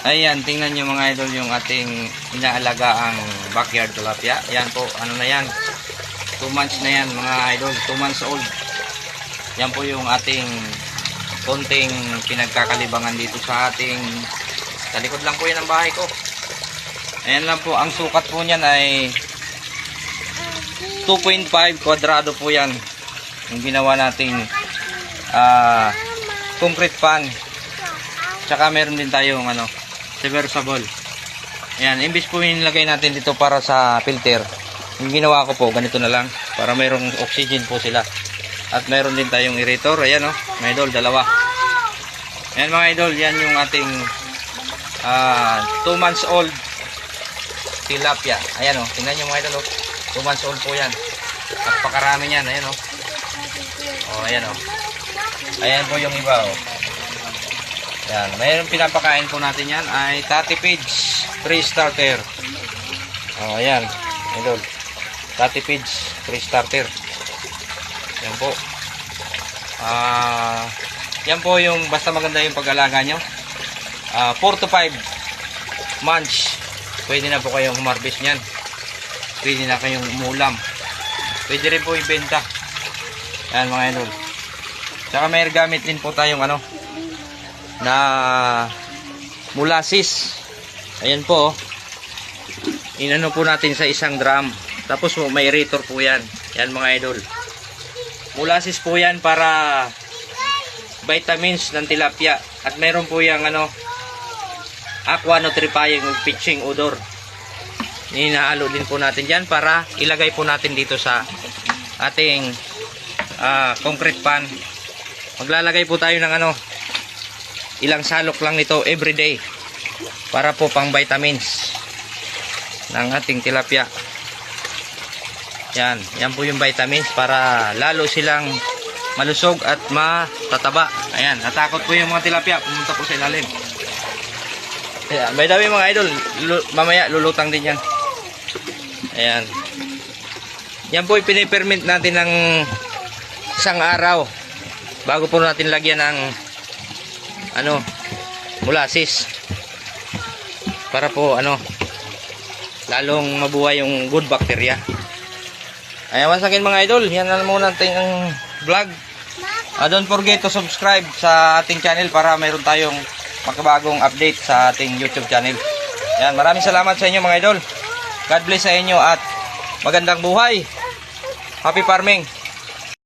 Ayan, tingnan nyo mga idol yung ating inaalagaang backyard tilapia. Yan po, ano na yan, 2 months na yan mga idol, 2 months old. Yan po yung ating konting pinagkakalibangan dito sa ating, sa likod lang po yan ang bahay ko. Ayan lang po, ang sukat po niyan ay 2.5 kwadrado po yan. Yung ginawa nating concrete pan. Tsaka meron din tayong submersible. Ayan, imbis po yung nilagay natin dito para sa filter, yung ginawa ko po, ganito na lang, para mayroong oxygen po sila. At meron din tayong aerator. Ayan mga idol, dalawa. Ayan mga idol, yan yung ating 2 months old tilapia. Ayan tingnan nyo mga idol, 2 months old po yan. At pakarami yan, ayan ayan ayan po yung iba Yan, mayroong pinapakain po natin yan ay Tati Pigs pre-starter. Ayan, idol. Tati Pigs pre-starter. Yan po. Yan po yung basta maganda yung pag-alaga nyo. 4 to 5 months. Pwede na po kayong humarbis niyan. Pwede na kayong umulam. Pwede rin po ibenta. Yan mga idol. Tsaka may gamit din po tayong na molasses. Ayan po. Inano po natin sa isang drum. Tapos may aerator po yan. Yan mga idol. Molasses po yan para vitamins ng tilapia. At meron po yung aqua nutrifying pitching odor. Inahalo din po natin dyan para ilagay po natin dito sa ating concrete pan. Maglalagay po tayo ng ilang salok lang nito everyday para po pang vitamins ng ating tilapia. Yan po yung vitamins para lalo silang malusog at matataba. Ayan, natakot po yung mga tilapia, pumunta po sa ilalim. Ayan, by the way mga idol, mamaya lulutang din yan. Ayan. Yan po ipinipermit natin ng isang araw bago po natin lagyan ng molasses para po lalong mabuhay yung good bacteria. Ayan, once again mga idol, yan na muna natin ang vlog. Don't forget to subscribe sa ating channel para mayroon tayong makabagong update sa ating YouTube channel. Ayan, maraming salamat sa inyo mga idol. God bless sa inyo at magandang buhay. Happy farming.